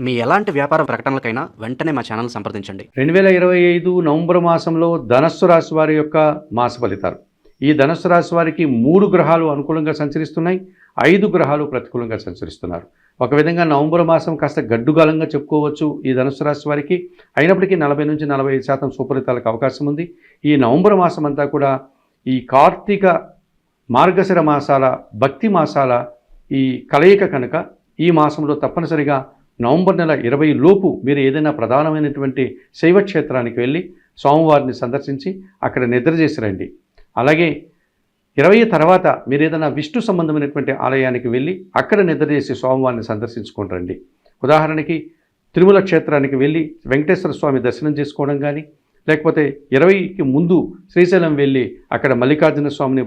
మీ ఎలాంటి వ్యాపార ప్రకటనలకైనా వెంటనే మా ఛానల్ సంప్రదించండి. 2025 నవంబర్ మాసంలో ధనస్సు రాశి వారి యొక్క మాస ఫలితాలు. ఈ ధనస్సు రాశి వారికి 3 గ్రహాలు అనుకూలంగా సంచరిస్తున్నాయి, 5 గ్రహాలు ప్రతికూలంగా సంచరిస్తున్నారు. ఒక విధంగా నవంబర్ మాసం కాస్త గడ్డుగాలంగా చెప్పుకోవచ్చు ఈ ధనుస్సు రాశి వారికి. అయినప్పటికీ 40 నుంచి 45% సుఫలితాలకు అవకాశం ఉంది. ఈ నవంబర్ మాసం అంతా కూడా ఈ కార్తీక మార్గశిర మాసాల భక్తి మాసాల ఈ కలయిక కనుక ఈ మాసంలో తప్పనిసరిగా నవంబర్ నెల 20 లోపు మీరు ఏదైనా ప్రధానమైనటువంటి శైవ క్షేత్రానికి వెళ్ళి స్వామివారిని సందర్శించి అక్కడ నిద్ర చేసి రండి. అలాగే 20 తర్వాత మీరు ఏదైనా విష్ణు సంబంధమైనటువంటి ఆలయానికి వెళ్ళి అక్కడ నిద్ర చేసి స్వామివారిని సందర్శించుకొని రండి. ఉదాహరణకి తిరుమల క్షేత్రానికి వెళ్ళి వెంకటేశ్వర స్వామి దర్శనం చేసుకోవడం కానీ, లేకపోతే 20కి ముందు శ్రీశైలం వెళ్ళి అక్కడ మల్లికార్జున స్వామిని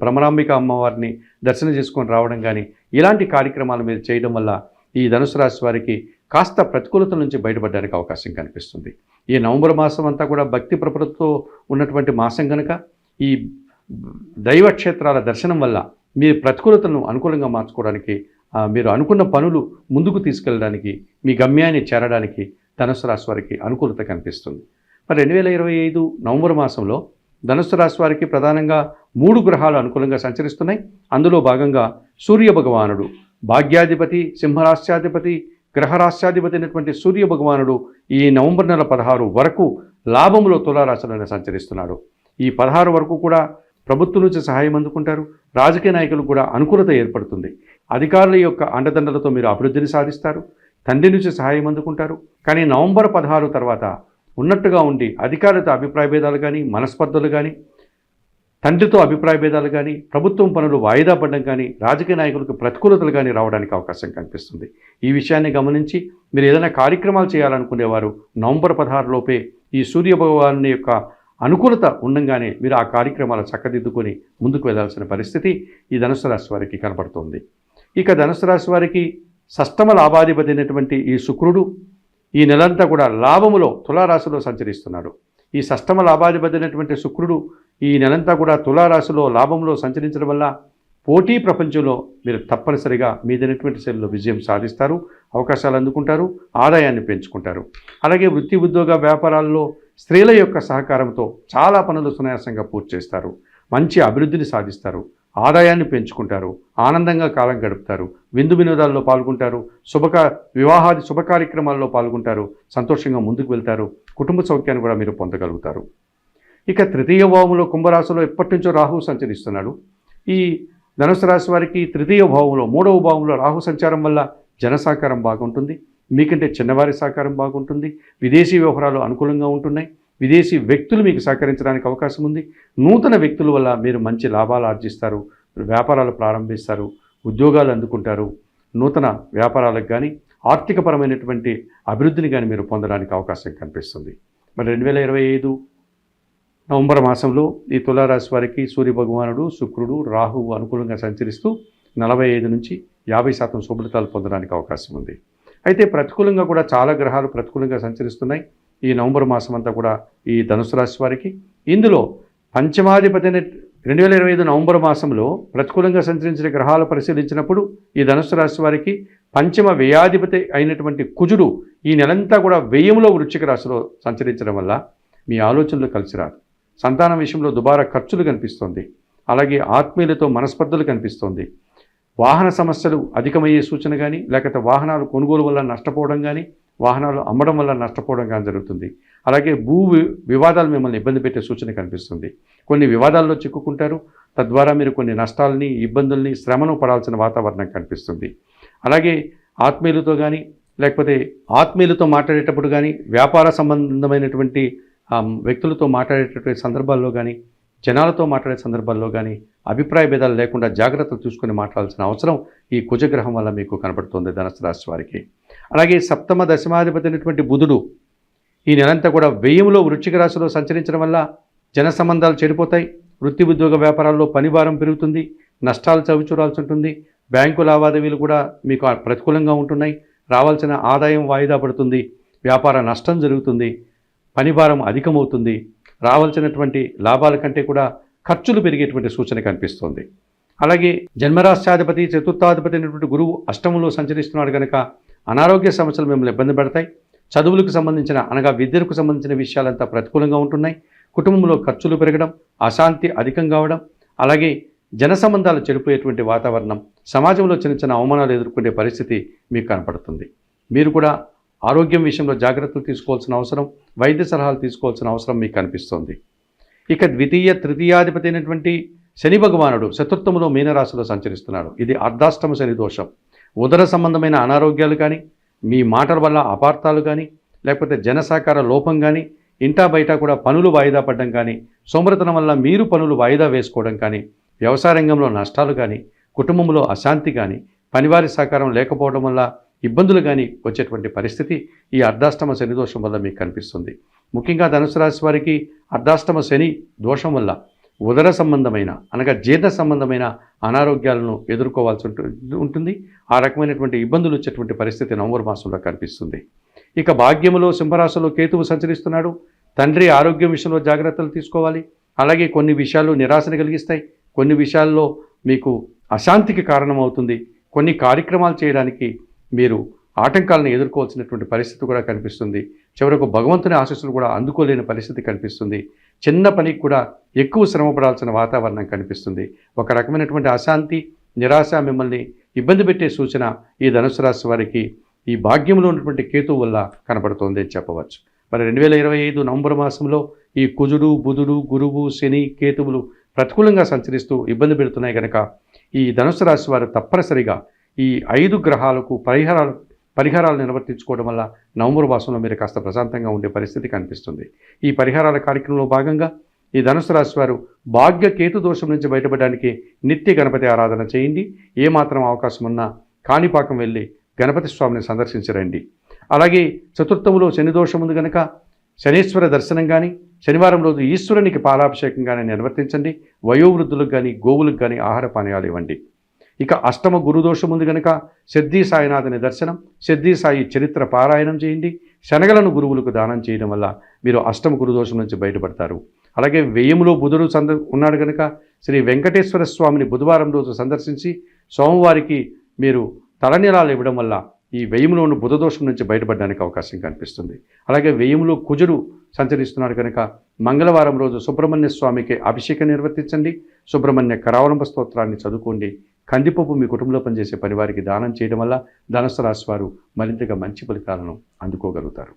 భ్రమరాంబిక అమ్మవారిని దర్శనం చేసుకొని రావడం కానీ, ఇలాంటి కార్యక్రమాలు మీరు చేయడం వల్ల ఈ ధనుసు రాశి వారికి కాస్త ప్రతికూలత నుంచి బయటపడడానికి అవకాశం కనిపిస్తుంది. ఈ నవంబర్ మాసం అంతా కూడా భక్తి ప్రపృతితో ఉన్నటువంటి మాసం కనుక ఈ దైవ క్షేత్రాల దర్శనం వల్ల మీ ప్రతికూలతలను అనుకూలంగా మార్చుకోవడానికి, మీరు అనుకున్న పనులు ముందుకు తీసుకెళ్ళడానికి, మీ గమ్యాన్ని చేరడానికి ధనుసు రాశి వారికి అనుకూలత కనిపిస్తుంది. మరి 2025 నవంబర్ మాసంలో ధనుసు రాశి వారికి ప్రధానంగా 3 గ్రహాలు అనుకూలంగా సంచరిస్తున్నాయి. అందులో భాగంగా సూర్య భగవానుడు భాగ్యాధిపతి, సింహరాశ్యాధిపతి, గ్రహరాశ్యాధిపతి అయినటువంటి సూర్య భగవానుడు ఈ నవంబర్ నెల 16 వరకు లాభంలో తులారాశిలోనే సంచరిస్తున్నాడు. ఈ 16 వరకు కూడా ప్రభుత్వం నుంచి సహాయం అందుకుంటారు. రాజకీయ నాయకులకు కూడా అనుకూలత ఏర్పడుతుంది. అధికారుల యొక్క అండదండలతో మీరు అభివృద్ధిని సాధిస్తారు. తండ్రి నుంచి సహాయం అందుకుంటారు. కానీ నవంబర్ 16 తర్వాత ఉన్నట్టుగా ఉండి అధికారులతో అభిప్రాయ భేదాలు కానీ, మనస్పర్ధలు కానీ, తండ్రితో అభిప్రాయ భేదాలు కానీ, ప్రభుత్వం పనులు వాయిదా పడడం కానీ, రాజకీయ నాయకులకు ప్రతికూలతలు కానీ రావడానికి అవకాశం కనిపిస్తుంది. ఈ విషయాన్ని గమనించి మీరు ఏదైనా కార్యక్రమాలు చేయాలనుకునేవారు నవంబర్ 16 లోపే ఈ సూర్య భగవాను యొక్క అనుకూలత ఉండంగానే మీరు ఆ కార్యక్రమాలు చక్కదిద్దుకొని ముందుకు వెళ్లాల్సిన పరిస్థితి ఈ ధనుసు రాశి వారికి కనబడుతుంది. ఇక ధనుసు రాశి వారికి షష్టమ లాభాధిపతి అయినటువంటి ఈ శుక్రుడు ఈ నెలంతా కూడా లాభములో తులారాశిలో సంచరిస్తున్నాడు. ఈ షష్టమ లాభాధిపతి అయినటువంటి శుక్రుడు ఈ నెలంతా కూడా తులారాశిలో లాభంలో సంచరించడం వల్ల పోటీ ప్రపంచంలో మీరు తప్పనిసరిగా మీదైనటువంటి శైలిలో విజయం సాధిస్తారు, అవకాశాలు అందుకుంటారు, ఆదాయాన్ని పెంచుకుంటారు. అలాగే వృత్తి ఉద్యోగ వ్యాపారాల్లో స్త్రీల యొక్క సహకారంతో చాలా పనులు సునాయాసంగా పూర్తి చేస్తారు, మంచి అభివృద్ధిని సాధిస్తారు, ఆదాయాన్ని పెంచుకుంటారు, ఆనందంగా కాలం గడుపుతారు, విందు వినోదాల్లో పాల్గొంటారు, వివాహాది శుభ కార్యక్రమాల్లో పాల్గొంటారు, సంతోషంగా ముందుకు వెళ్తారు, కుటుంబ సౌఖ్యాన్ని కూడా మీరు పొందగలుగుతారు. ఇక తృతీయ భావంలో కుంభరాశిలో ఎప్పటి నుంచో రాహువు సంచరిస్తున్నాడు. ఈ ధనుసు రాశి వారికి తృతీయ భావంలో 3వ భావంలో రాహు సంచారం వల్ల జన సహకారం బాగుంటుంది, మీకంటే చిన్నవారి సహకారం బాగుంటుంది, విదేశీ వ్యవహారాలు అనుకూలంగా ఉంటున్నాయి, విదేశీ వ్యక్తులు మీకు సహకరించడానికి అవకాశం ఉంది, నూతన వ్యక్తుల వల్ల మీరు మంచి లాభాలు ఆర్జిస్తారు, వ్యాపారాలు ప్రారంభిస్తారు, ఉద్యోగాలు అందుకుంటారు, నూతన వ్యాపారాలకు కానీ ఆర్థికపరమైనటువంటి అభివృద్ధిని కానీ మీరు పొందడానికి అవకాశం కనిపిస్తుంది. మరి 2025 నవంబర్ మాసంలో ఈ తులారాశి వారికి సూర్య భగవానుడు, శుక్రుడు, రాహువు అనుకూలంగా సంచరిస్తూ 45 నుంచి 50% శుభలితాలు పొందడానికి అవకాశం ఉంది. అయితే ప్రతికూలంగా కూడా చాలా గ్రహాలు ప్రతికూలంగా సంచరిస్తున్నాయి ఈ నవంబర్ మాసం అంతా కూడా ఈ ధనుసు రాశి వారికి. ఇందులో పంచమాధిపతి 2025 నవంబర్ మాసంలో ప్రతికూలంగా సంచరించిన గ్రహాలు పరిశీలించినప్పుడు ఈ ధనుసు రాశి వారికి పంచమ వ్యయాధిపతి అయినటువంటి కుజుడు ఈ నెలంతా కూడా వ్యయంలో వృశ్చిక రాశిలో సంచరించడం వల్ల మీ ఆలోచనలు కలిసి రాదు, సంతానం విషయంలో దుబారా ఖర్చులు కనిపిస్తుంది, అలాగే ఆత్మీయులతో మనస్పర్ధలు కనిపిస్తుంది, వాహన సమస్యలు అధికమయ్యే సూచన కానీ, లేకపోతే వాహనాలు కొనుగోలు వల్ల నష్టపోవడం కానీ, వాహనాలు అమ్మడం వల్ల నష్టపోవడం కానీ జరుగుతుంది. అలాగే వివాదాలు మిమ్మల్ని ఇబ్బంది పెట్టే సూచన కనిపిస్తుంది. కొన్ని వివాదాల్లో చిక్కుకుంటారు, తద్వారా మీరు కొన్ని నష్టాలని, ఇబ్బందుల్ని, శ్రమను పడాల్సిన వాతావరణం కనిపిస్తుంది. అలాగే ఆత్మీయులతో కానీ, లేకపోతే ఆత్మీయులతో మాట్లాడేటప్పుడు కానీ, వ్యాపార సంబంధమైనటువంటి వ్యక్తులతో మాట్లాడేటటువంటి సందర్భాల్లో కానీ, జనాలతో మాట్లాడే సందర్భాల్లో కానీ అభిప్రాయ భేదాలు లేకుండా జాగ్రత్తలు చూసుకొని మాట్లాడాల్సిన అవసరం ఈ కుజగ్రహం వల్ల మీకు కనబడుతుంది ధనుసు రాశి వారికి. అలాగే సప్తమ దశమాధిపతి అయినటువంటి బుధుడు ఈ నెలంతా కూడా వ్యయంలో వృశ్చిక రాశిలో సంచరించడం వల్ల జన సంబంధాలు చెడిపోతాయి, వృత్తి ఉద్యోగ వ్యాపారాల్లో పనిభారం పెరుగుతుంది, నష్టాలు చవిచూరాల్సి ఉంటుంది, బ్యాంకు లావాదేవీలు కూడా మీకు ప్రతికూలంగా ఉంటున్నాయి, రావాల్సిన ఆదాయం వాయిదా పడుతుంది, వ్యాపార నష్టం జరుగుతుంది, పనిభారం అధికమవుతుంది, రావాల్సినటువంటి లాభాల కంటే కూడా ఖర్చులు పెరిగేటువంటి సూచన కనిపిస్తుంది. అలాగే జన్మరాశ్యాధిపతి చతుర్థాధిపతి అయినటువంటి గురువు అష్టమంలో సంచరిస్తున్నాడు కనుక అనారోగ్య సమస్యలు మిమ్మల్ని ఇబ్బంది పెడతాయి. చదువులకు సంబంధించిన అనగా విద్యకు సంబంధించిన విషయాలంతా ప్రతికూలంగా ఉంటున్నాయి. కుటుంబంలో ఖర్చులు పెరగడం, అశాంతి అధికం కావడం, అలాగే జన సంబంధాలు చెడిపోయేటువంటి వాతావరణం, సమాజంలో చిన్న చిన్న అవమానాలు ఎదుర్కొనే పరిస్థితి మీకు కనపడుతుంది. మీరు కూడా ఆరోగ్యం విషయంలో జాగ్రత్తలు తీసుకోవాల్సిన అవసరం, వైద్య సలహాలు తీసుకోవాల్సిన అవసరం మీకు కనిపిస్తోంది. ఇక ద్వితీయ తృతీయాధిపతి అయినటువంటి శని భగవానుడు చతుర్థములో మీనరాశిలో సంచరిస్తున్నాడు. ఇది అర్ధాష్టమ శని దోషం. ఉదర సంబంధమైన అనారోగ్యాలు కానీ, మీ మాటల వల్ల అపార్థాలు కానీ, లేకపోతే జనసహకార లోపం కానీ, ఇంటా బయట కూడా పనులు వాయిదా పడడం కానీ, సోమరితనం వల్ల మీరు పనులు వాయిదా వేసుకోవడం కానీ, వ్యవసాయ రంగంలో నష్టాలు కానీ, కుటుంబంలో అశాంతి కానీ, పనివారి సహకారం లేకపోవడం వల్ల ఇబ్బందులు కానీ వచ్చేటువంటి పరిస్థితి ఈ అర్ధాష్టమ శని దోషం వల్ల మీకు కనిపిస్తుంది. ముఖ్యంగా ధనుసు రాశి వారికి అర్ధాష్టమ శని దోషం వల్ల ఉదర సంబంధమైన అనగా జీర్ణ సంబంధమైన అనారోగ్యాలను ఎదుర్కోవాల్సి ఉంటుంది. ఆ రకమైనటువంటి ఇబ్బందులు వచ్చేటువంటి పరిస్థితి నవంబర్ మాసంలో కనిపిస్తుంది. ఇక భాగ్యములో సింహరాశిలో కేతువు సంచరిస్తున్నాడు. తండ్రి ఆరోగ్యం విషయంలో జాగ్రత్తలు తీసుకోవాలి. అలాగే కొన్ని విషయాలు నిరాశను కలిగిస్తాయి, కొన్ని విషయాల్లో మీకు అశాంతికి కారణమవుతుంది. కొన్ని కార్యక్రమాలు చేయడానికి మీరు ఆటంకాలను ఎదుర్కోవాల్సినటువంటి పరిస్థితి కూడా కనిపిస్తుంది. చివరకు భగవంతుని ఆశీస్సులు కూడా అందుకోలేని పరిస్థితి కనిపిస్తుంది. చిన్న పనికి కూడా ఎక్కువ శ్రమపడాల్సిన వాతావరణం కనిపిస్తుంది. ఒక రకమైనటువంటి అశాంతి, నిరాశ మిమ్మల్ని ఇబ్బంది పెట్టే సూచన ఈ ధనుసు రాశి వారికి ఈ భాగ్యంలో ఉన్నటువంటి కేతువు వల్ల కనబడుతోంది అని చెప్పవచ్చు. మరి 2025 నవంబర్ మాసంలో ఈ కుజుడు, బుధుడు, గురువు, శని, కేతువులు ప్రతికూలంగా సంచరిస్తూ ఇబ్బంది పెడుతున్నాయి కనుక ఈ ధనుసు రాశి వారు తప్పనిసరిగా ఈ 5 గ్రహాలకు పరిహారాలు నిర్వర్తించుకోవడం వల్ల నవంబర్ మాసంలో మీరు కాస్త ప్రశాంతంగా ఉండే పరిస్థితి కనిపిస్తుంది. ఈ పరిహారాల కార్యక్రమంలో భాగంగా ఈ ధనుసు రాశి వారు భాగ్య కేతు దోషం నుంచి బయటపడడానికి నిత్య గణపతి ఆరాధన చేయండి. ఏమాత్రం అవకాశం ఉన్నా కాణిపాకం వెళ్ళి గణపతి స్వామిని సందర్శించరండి. అలాగే చతుర్థములో శని దోషం ఉంది కనుక శనీశ్వర దర్శనం కానీ, శనివారం రోజు ఈశ్వరునికి పాలాభిషేకం కానీ నిర్వర్తించండి. వయోవృద్ధులకు కానీ, గోవులకు కానీ ఆహార పానీయాలు ఇవ్వండి. ఇక అష్టమ గురుదోషం ఉంది కనుక సిద్ధి సాయినాథుని దర్శనం, సిద్ధి సాయి చరిత్ర పారాయణం చేయండి. శనగలను గురువులకు దానం చేయడం వల్ల మీరు అష్టమ గురుదోషం నుంచి బయటపడతారు. అలాగే వ్యయములో బుధుడు ఉన్నాడు కనుక శ్రీ వెంకటేశ్వర స్వామిని బుధవారం రోజు సందర్శించి సోమవారికి మీరు తలనీలాలు ఇవ్వడం వల్ల ఈ వ్యయములో ఉన్న బుధదోషం నుంచి బయటపడడానికి అవకాశం కనిపిస్తుంది. అలాగే వ్యయములో కుజుడు సంచరిస్తున్నాడు కనుక మంగళవారం రోజు సుబ్రహ్మణ్య స్వామికి అభిషేకం నిర్వర్తించండి. సుబ్రహ్మణ్య కరావలంబ స్తోత్రాన్ని చదువుకోండి. కందిపప్పు మీ కుటుంబంలో పనిచేసే పనివారికి దానం చేయడం వల్ల ధనుసు రాశి వారు మరింతగా మంచి ఫలితాలను అందుకోగలుగుతారు.